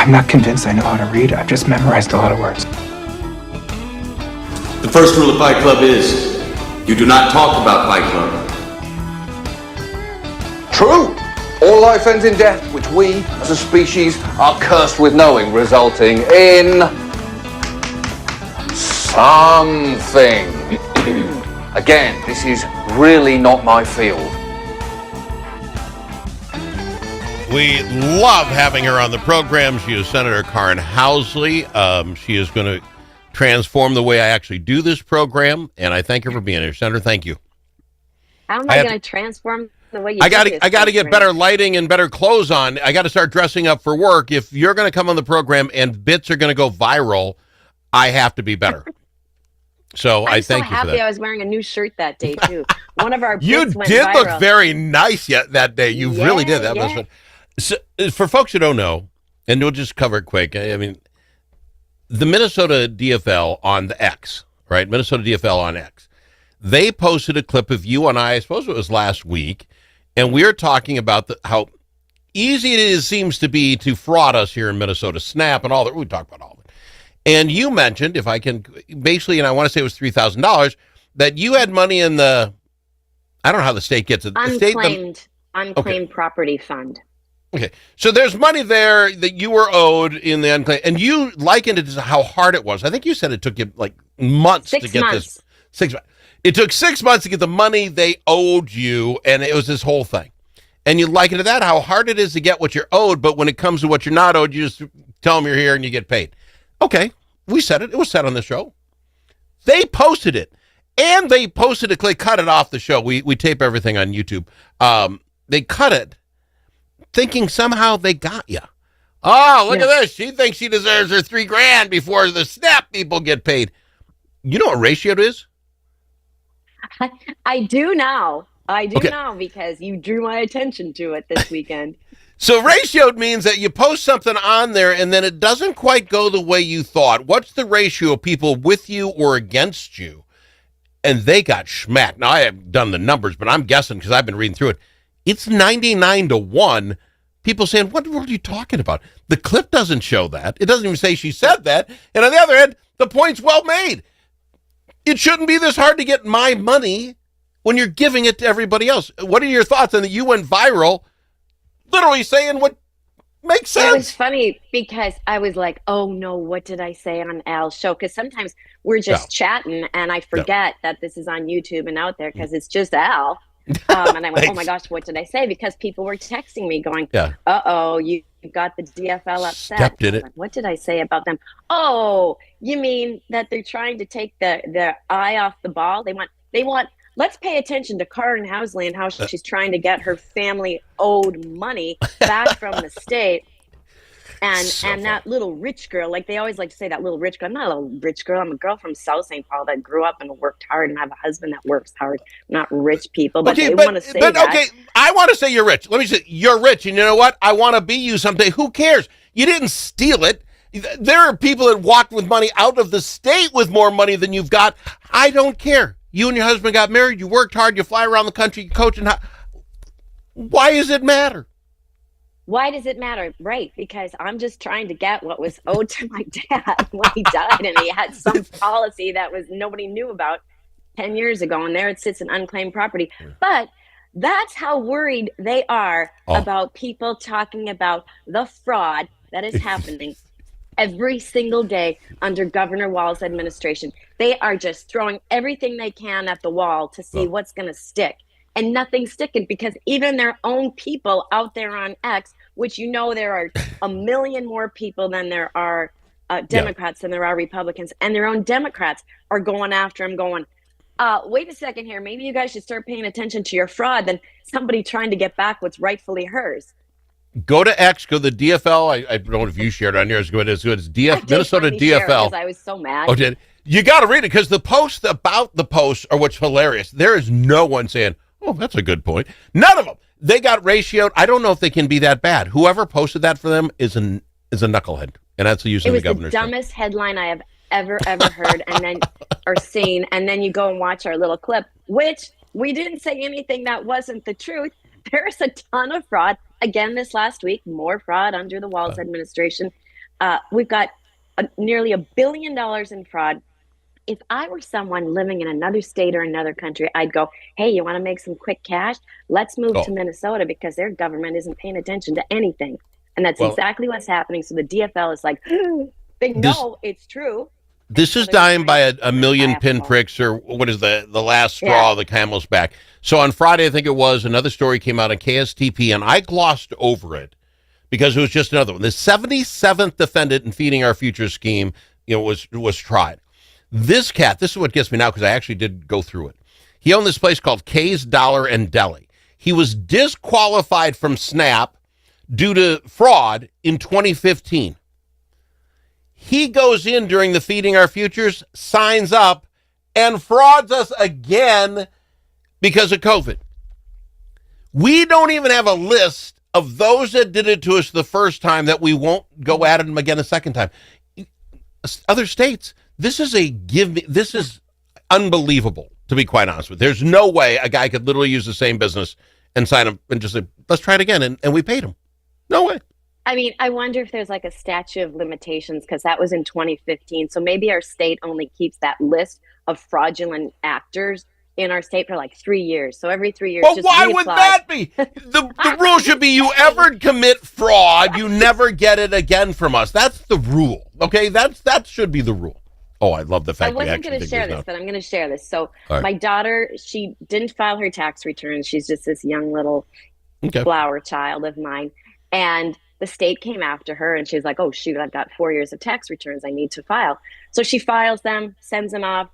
I'm not convinced I know how to read. I've just memorized a lot of words. The first rule of Fight Club is, you do not talk about Fight Club. True. All life ends in death, which we, as a species, are cursed with knowing, resulting in... something. Again, this is really not my field. We love having her on the program. She is Senator Karin Housley. She is going to transform the way I actually do this program, and I thank her for being here. Senator, thank you. How am I going to transform the way you do this? I got to get better lighting and better clothes on. I got to start dressing up for work. If you're going to come on the program and bits are going to go viral, I have to be better. So I thank you for that. I'm so happy I was wearing a new shirt that day, too. One of our bits you went did viral. Look very nice that day. You really did. That was fun. So, for folks who don't know, and we'll just cover it quick, I mean, the Minnesota DFL on the X, right? Minnesota DFL on X. They posted a clip of you and I suppose it was last week, and we were talking about how easy it seems to be to fraud us here in Minnesota, Snap and all that. We talk about all of it. And you mentioned, if I can, basically, and I want to say it was $3,000, that you had money in the, I don't know how the state gets it. Unclaimed property fund. Okay, so there's money there that you were owed in the unclaimed, and you likened it to how hard it was. I think you said it took you like months to get this. 6 months. It took 6 months to get the money they owed you, and it was this whole thing. And you likened to that, how hard it is to get what you're owed, but when it comes to what you're not owed, you just tell them you're here and you get paid. Okay, we said it. It was said on the show. They posted it, and they posted it. They cut it off the show. We tape everything on YouTube. They cut it, thinking somehow they got you. Oh, look at this. She thinks she deserves her $3,000 before the Snap people get paid. You know what ratio it is? I do now. I do now because you drew my attention to it this weekend. So ratioed means that you post something on there and then it doesn't quite go the way you thought. What's the ratio of people with you or against you? And they got schmacked. Now, I haven't done the numbers, but I'm guessing because I've been reading through it. It's 99-1. People saying, what are you talking about? The clip doesn't show that. It doesn't even say she said that. And on the other end, the point's well made. It shouldn't be this hard to get my money when you're giving it to everybody else. What are your thoughts on that? You went viral literally saying what makes sense. It was funny because I was like, oh no, what did I say on Al's show? Because sometimes we're just chatting and I forget that this is on YouTube and out there because it's just Al. And I went, oh my gosh, what did I say? Because people were texting me going, uh-oh, you got the DFL upset. Stepped in it. Like, what did I say about them? Oh, you mean that they're trying to take their eye off the ball? They want, let's pay attention to Karin Housley and how she's trying to get her family owed money back from the state. And that little rich girl, like they always like to say that little rich girl. I'm not a little rich girl. I'm a girl from South St. Paul that grew up and worked hard and have a husband that works hard. Not rich people, but they want to say that. Okay, I want to say you're rich. Let me say you're rich. And you know what? I want to be you someday. Who cares? You didn't steal it. There are people that walked with money out of the state with more money than you've got. I don't care. You and your husband got married. You worked hard. You fly around the country. You coach. Why does it matter? Why does it matter? Right, because I'm just trying to get what was owed to my dad when he died, and he had some policy that nobody knew about 10 years ago, and there it sits in unclaimed property. But that's how worried they are about people talking about the fraud that is happening every single day under Governor Walz's administration. They are just throwing everything they can at the wall to see what's going to stick. And nothing's sticking because even their own people out there on X, which there are a million more people than there are Democrats than there are Republicans, and their own Democrats are going after them going, wait a second here, maybe you guys should start paying attention to your fraud than somebody trying to get back what's rightfully hers. Go to X, go to the DFL. I don't know if you shared on here as good as Minnesota DFL. Because I was so mad. Oh, did you got to read it because the posts about the posts are what's hilarious. There is no one saying, oh, that's a good point. None of them. They got ratioed. I don't know if they can be that bad. Whoever posted that for them is a knucklehead, and that's the use of the governor's. It was the dumbest headline I have ever heard, and then or seen. And then you go and watch our little clip, which we didn't say anything that wasn't the truth. There's a ton of fraud. Again, this last week, more fraud under the Walz administration. We've got nearly $1 billion in fraud. If I were someone living in another state or another country, I'd go, hey, you want to make some quick cash? Let's move to Minnesota because their government isn't paying attention to anything. And that's exactly what's happening. So the DFL is like, they know it's true. This is dying by a million pinpricks, or what is the last straw of the camel's back. So on Friday, I think it was, another story came out on KSTP, and I glossed over it because it was just another one. The 77th defendant in Feeding Our Future scheme, was tried. This cat, this is what gets me now because I actually did go through it. He owned this place called Kay's Dollar and Deli. He was disqualified from SNAP due to fraud in 2015. He goes in during the Feeding Our Futures, signs up, and frauds us again because of COVID. We don't even have a list of those that did it to us the first time that we won't go at them again a second time. Other states, this is unbelievable, to be quite honest with you. There's no way a guy could literally use the same business and sign up and just say, let's try it again, and we paid him. No way. I mean, I wonder if there's like a statute of limitations because that was in 2015. So maybe our state only keeps that list of fraudulent actors in our state for like 3 years. So every 3 years, well, why would that be? The rule should be you ever commit fraud, you never get it again from us. That's the rule. Okay, that should be the rule. Oh, I love the fact I wasn't going to share this, but I'm going to share this. So my daughter, she didn't file her tax return. She's just this young little flower child of mine. And the state came after her and she's like, oh, shoot, I've got 4 years of tax returns I need to file. So she files them, sends them off.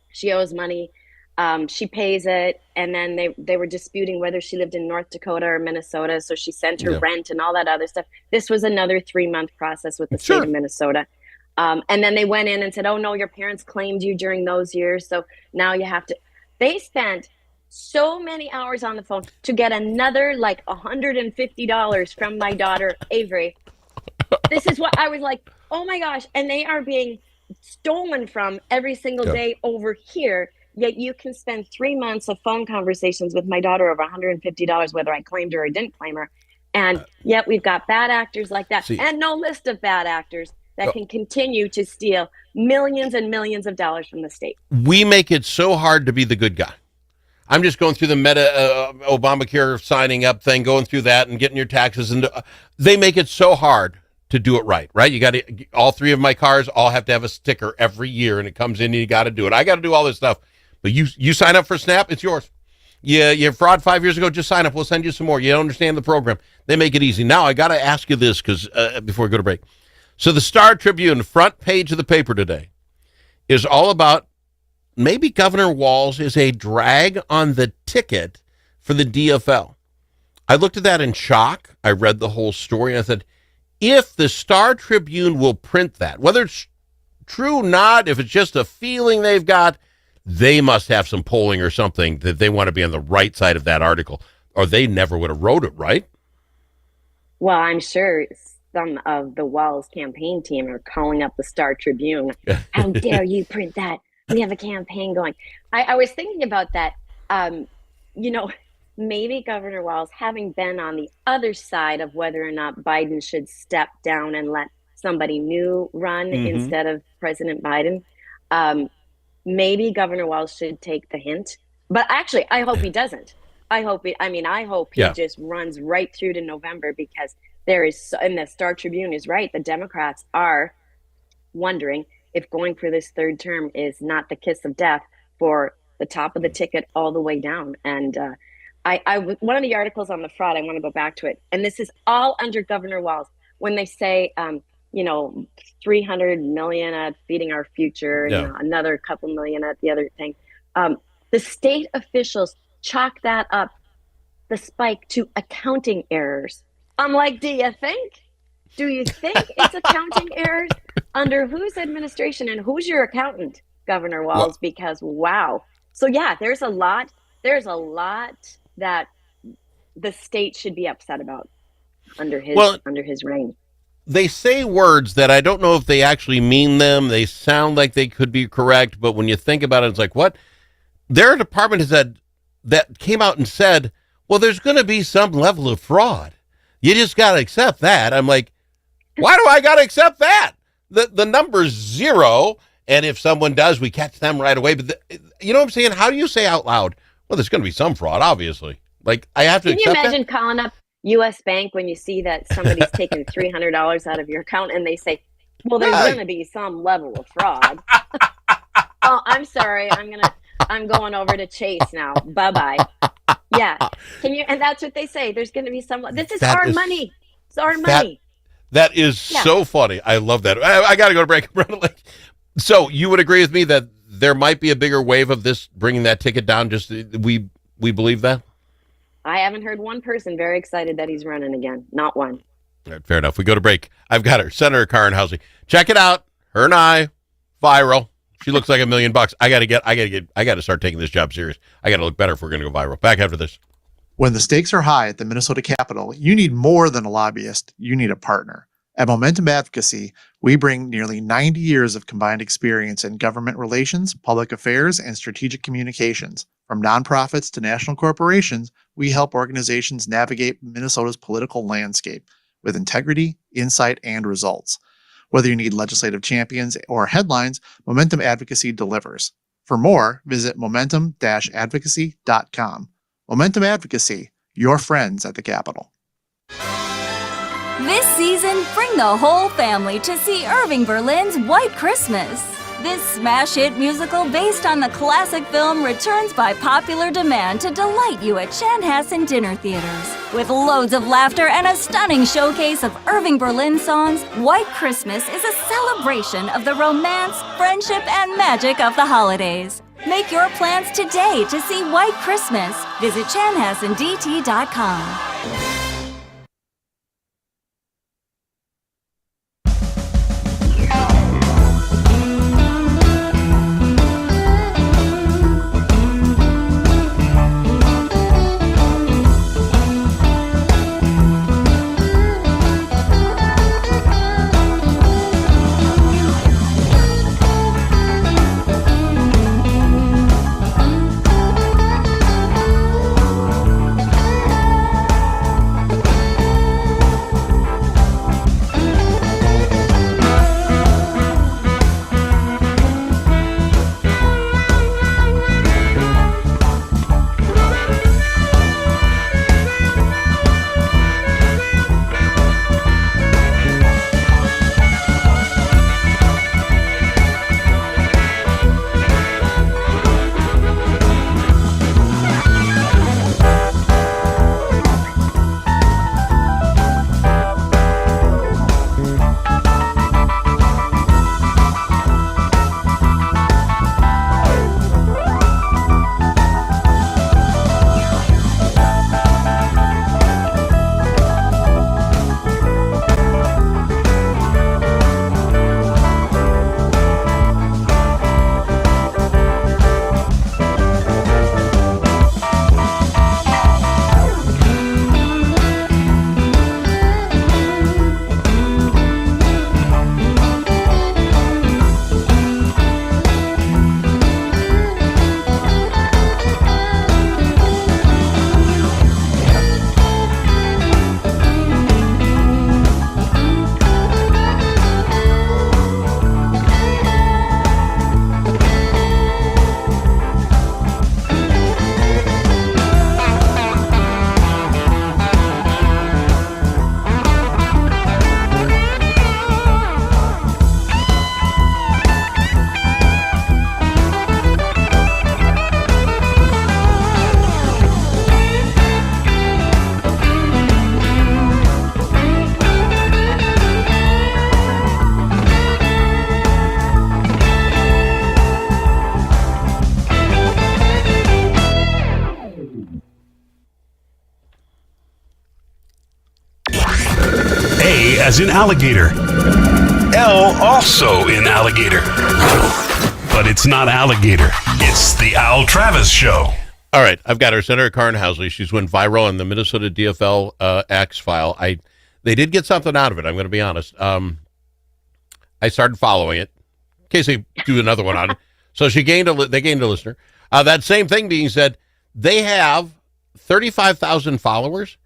She owes money. She pays it. And then they were disputing whether she lived in North Dakota or Minnesota. So she sent her rent and all that other stuff. This was another 3-month process with the state of Minnesota. And then they went in and said, oh, no, your parents claimed you during those years. So now you have to. They spent so many hours on the phone to get another like $150 from my daughter, Avery. This is what I was like, oh my gosh. And they are being stolen from every single day over here. Yet you can spend 3 months of phone conversations with my daughter over $150, whether I claimed her or didn't claim her. And yet we've got bad actors like that and no list of bad actors that can continue to steal millions and millions of dollars from the state. We make it so hard to be the good guy. I'm just going through the Obamacare signing up thing, going through that and getting your taxes. And they make it so hard to do it right? You got to, all 3 of my cars all have to have a sticker every year, and it comes in and you got to do it. I got to do all this stuff. But you sign up for SNAP, it's yours. Yeah, you fraud 5 years ago, just sign up. We'll send you some more. You don't understand the program. They make it easy. Now, I got to ask you this because before we go to break. So the Star Tribune, front page of the paper today, is all about maybe Governor Walz is a drag on the ticket for the DFL. I looked at that in shock. I read the whole story, and I said, if the Star Tribune will print that, whether it's true or not, if it's just a feeling they've got, they must have some polling or something that they want to be on the right side of that article, or they never would have wrote it, right? Well, I'm sure some of the Walz campaign team are calling up the Star Tribune. How dare you print that? We have a campaign going. I was thinking about that. Maybe Governor Walz, having been on the other side of whether or not Biden should step down and let somebody new run instead of President Biden, maybe Governor Walz should take the hint. But actually, I hope he doesn't. I hope he just runs right through to November, because and the Star Tribune is right. The Democrats are wondering if going for this third term is not the kiss of death for the top of the ticket all the way down. And one of the articles on the fraud, I want to go back to it. And this is all under Governor Walz. When they say, 300 million at Feeding Our Future, another couple million at the other thing. The state officials chalk that up, the spike, to accounting errors. I'm like, do you think it's accounting errors? Under whose administration and who's your accountant, Governor Walz? Because wow. So yeah, there's a lot that the state should be upset about under his reign. They say words that I don't know if they actually mean them. They sound like they could be correct, but when you think about it, it's like, what? Their department has said that came out and said, well, there's going to be some level of fraud. You just got to accept that. I'm like, Why do I got to accept that? The number's 0, and if someone does, we catch them right away. But you know what I'm saying? How do you say out loud, well, there's going to be some fraud, obviously. Like, I have to Can you accept imagine that? calling up U.S. Bank when you see that somebody's taken $300 out of your account and they say, well, there's going to be some level of fraud. Oh, I'm sorry. I'm going over to Chase now. Bye-bye. Yeah. And that's what they say. There's going to be some, this is our money. It's our money. That is so funny. I love that. I got to go to break. So you would agree with me that there might be a bigger wave of this bringing that ticket down? Just we believe that? I haven't heard one person very excited that he's running again. Not one. All right, fair enough. We go to break. I've got her, Senator Karin Housley. Check it out. Her and I, viral. She looks like $1 million. I got to start taking this job serious. I got to look better if we're going to go viral. Back after this. When the stakes are high at the Minnesota Capitol, you need more than a lobbyist. You need a partner. At Momentum Advocacy, we bring nearly 90 years of combined experience in government relations, public affairs, and strategic communications. From nonprofits to national corporations, we help organizations navigate Minnesota's political landscape with integrity, insight, and results. Whether you need legislative champions or headlines, Momentum Advocacy delivers. For more, visit momentum-advocacy.com. Momentum Advocacy, your friends at the Capitol. This season, bring the whole family to see Irving Berlin's White Christmas. This smash hit musical based on the classic film returns by popular demand to delight you at Chanhassen dinner theaters. With loads of laughter and a stunning showcase of Irving Berlin songs, White Christmas is a celebration of the romance, friendship, and magic of the holidays. Make your plans today to see White Christmas. Visit chanhassendt.com. As in alligator. L also in alligator. But it's not alligator. It's the Al Travis Show. All right, I've got her, Senator Karin Housley. She's went viral on the Minnesota DFL X file. They did get something out of it, I'm going to be honest. I started following it in case they do another one on it. So they gained a listener. That same thing being said, they have 35,000 followers.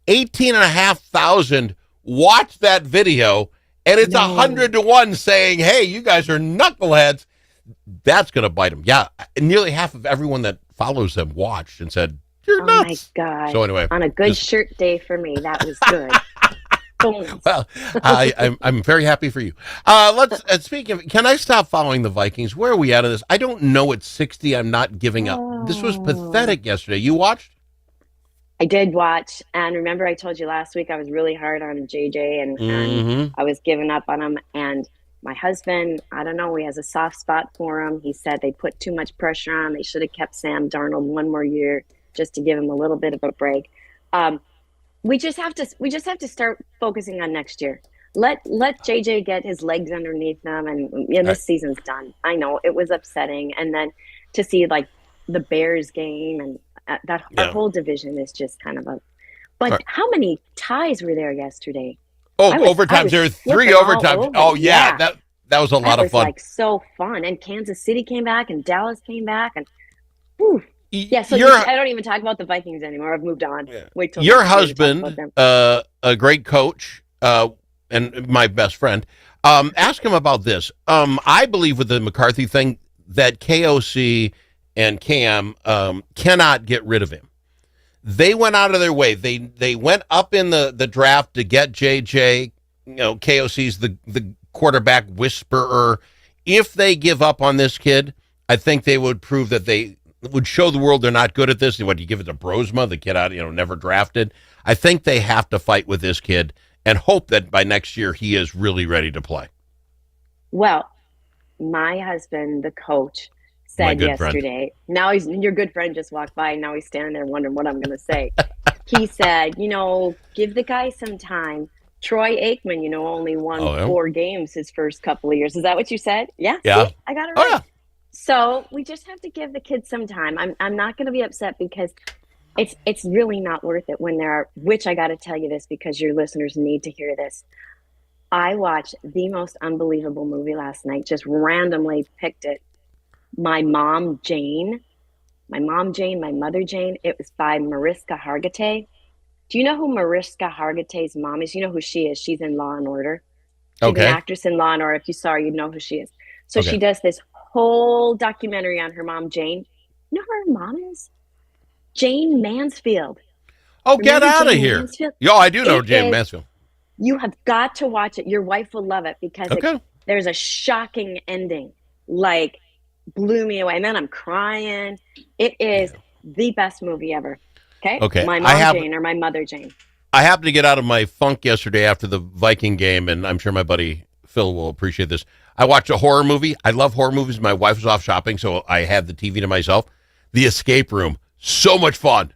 18,500 watched that video and it's 100-1 saying, hey, you guys are knuckleheads. That's going to bite them. Yeah, nearly half of everyone that follows them watched and said, you're nuts. Oh, my God. So anyway. On a good shirt day for me, that was good. Well, I'm very happy for you. Let's speak of. Can I stop following the Vikings? Where are we at of this? I don't know. At 60, I'm not giving up. This was pathetic yesterday. You watched? I did watch, and remember I told you last week I was really hard on JJ, and I was giving up on him. And my husband, I don't know, he has a soft spot for him. He said they put too much pressure on. They should have kept Sam Darnold one more year just to give him a little bit of a break. We just have to start focusing on next year. Let JJ get his legs underneath them, and this season's done. I know it was upsetting, and then to see like the Bears game and our whole division is just kind of a. But how many ties were there yesterday? Oh, overtimes! There were 3 overtimes. Oh yeah, that was a lot of fun. Like so fun, and Kansas City came back, and Dallas came back, and. Whew. Yeah, so I don't even talk about the Vikings anymore. I've moved on. Yeah. Wait till your husband, a great coach, and my best friend. Ask him about this. I believe with the McCarthy thing that KOC and Cam cannot get rid of him. They went out of their way. They went up in the draft to get JJ. KOC's the quarterback whisperer. If they give up on this kid, I think they would prove that they would show the world they're not good at this. What, do you give it to Brosma, the kid out, never drafted? I think they have to fight with this kid and hope that by next year he is really ready to play. Well, my husband, the coach, said yesterday, now your good friend just walked by, and now he's standing there wondering what I'm going to say. He said, give the guy some time. Troy Aikman, only won 4 games his first couple of years. Is that what you said? Yeah. Yeah. See? I got it right. Yeah. So we just have to give the kids some time. I'm not going to be upset because it's really not worth it when there are, which I got to tell you this because your listeners need to hear this. I watched the most unbelievable movie last night, just randomly picked it. My Mom Jane, my Mother Jane. It was by Mariska Hargitay. Do you know who Mariska Hargitay's mom is? You know who she is. She's in Law and Order. She's an actress in Law and Order. If you saw her, you'd know who she is. So she does this whole documentary on her mom, Jane. You know who her mom is? Jane Mansfield. Oh, get out of here. Yo, I do know Jane Mansfield. You have got to watch it. Your wife will love it because there's a shocking ending. Like, blew me away. And then I'm crying. It is the best movie ever. Okay. My Mom Jane or My Mother Jane. I happened to get out of my funk yesterday after the Viking game, and I'm sure my buddy Phil will appreciate this. I watched a horror movie. I love horror movies. My wife was off shopping, so I had the TV to myself. The Escape Room. So much fun.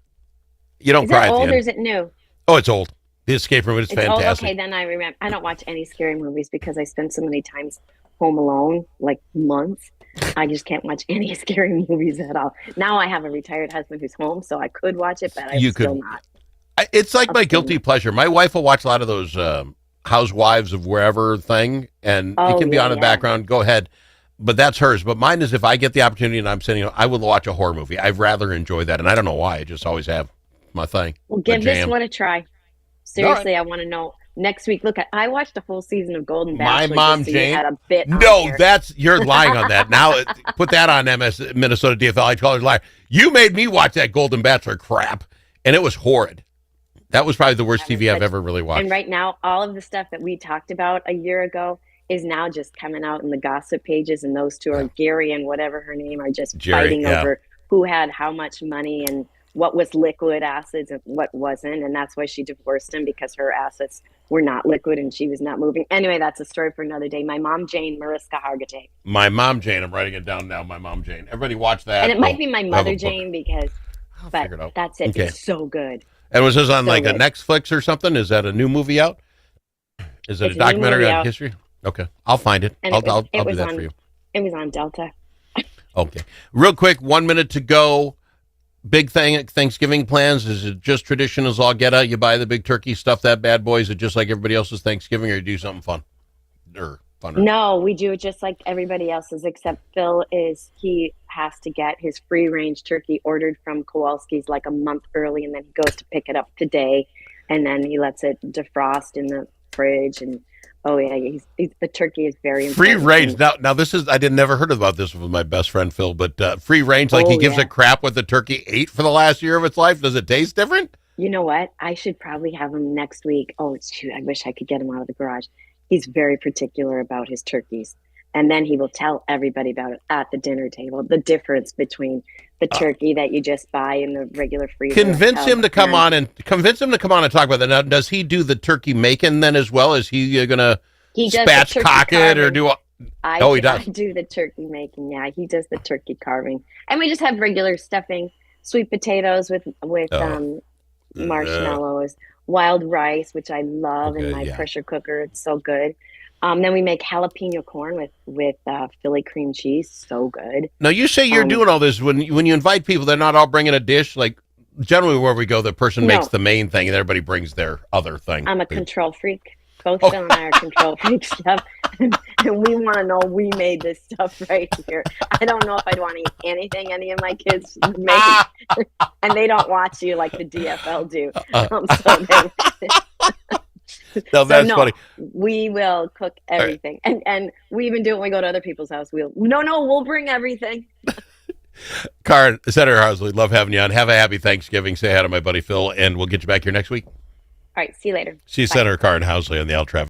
You don't cry at the end. Is it old or is it new? Oh, it's old. The Escape Room is fantastic. Old? Okay, then I remember. I don't watch any scary movies because I spend so many times home alone, like months. I just can't watch any scary movies at all. Now I have a retired husband who's home, so I could watch it, but I'm still not. It's like my guilty pleasure. My wife will watch a lot of those Housewives of Wherever thing, and it can be on in the background. Go ahead. But that's hers. But mine is if I get the opportunity and I'm sitting, I will watch a horror movie. I'd rather enjoy that. And I don't know why. I just always have my thing. Well, give this one a try. Seriously, right. I want to know. Next week, look, I watched a full season of Golden Bachelor. My Mom Jane. Had a bit you're lying on that. Now, put that on Minnesota DFL. I call it a liar. You made me watch that Golden Bachelor crap, and it was horrid. That was probably the worst TV I've ever really watched. And right now, all of the stuff that we talked about a year ago is now just coming out in the gossip pages, and those two are Gary and whatever her name are just fighting over who had how much money and what was liquid assets and what wasn't, and that's why she divorced him, because her assets were not liquid and she was not moving. Anyway, that's a story for another day. My Mom Jane, Mariska Hargitay. My Mom Jane. I'm writing it down now. My Mom Jane. Everybody watch that. And it might be My Mother Jane because, but that's it. Okay. It's so good. And was this on a Netflix or something? Is that a new movie out? Is it a documentary on history? Okay, I'll find it. I'll do that for you. It was on Delta. Okay. Real quick, 1 minute to go. Big Thanksgiving plans? Is it just tradition as all get out? You buy the big turkey, stuff that bad boy? Is it just like everybody else's Thanksgiving, or you do something fun? Or funner? No, we do it just like everybody else's, except he has to get his free-range turkey ordered from Kowalski's like a month early, and then he goes to pick it up today, and then he lets it defrost in the fridge. Oh yeah, the turkey is very Free important. range. Now this is I did never heard about this with my best friend Phil, but free range, like he gives a crap what the turkey ate for the last year of its life. Does it taste different? You know what? I should probably have him next week. Oh shoot, I wish I could get him out of the garage. He's very particular about his turkeys. And then he will tell everybody about it at the dinner table, the difference between the turkey that you just buy in the regular freezer. Convince him to come on and talk about that. Now, does he do the turkey making then as well? Is he gonna spatchcock it or do? He does. I do the turkey making. Yeah, he does the turkey carving, and we just have regular stuffing, sweet potatoes with marshmallows, wild rice, which I love in my pressure cooker. It's so good. Then we make jalapeno corn with Philly cream cheese. So good. Now you say you're doing all this when you invite people. They're not all bringing a dish. Like generally, where we go, the person makes the main thing, and everybody brings their other thing. I'm a control freak. Both Phil and I are control freaks, and we want to know we made this stuff right here. I don't know if I'd want to eat anything any of my kids make, and they don't watch you like the DFL do. No, that's funny. We will cook everything, and we even do it when we go to other people's house. We'll bring everything. Karin, Senator Housley, love having you on. Have a happy Thanksgiving. Say hi to my buddy Phil, and we'll get you back here next week. All right, see you later. See Senator Karin Housley on the Al Travis.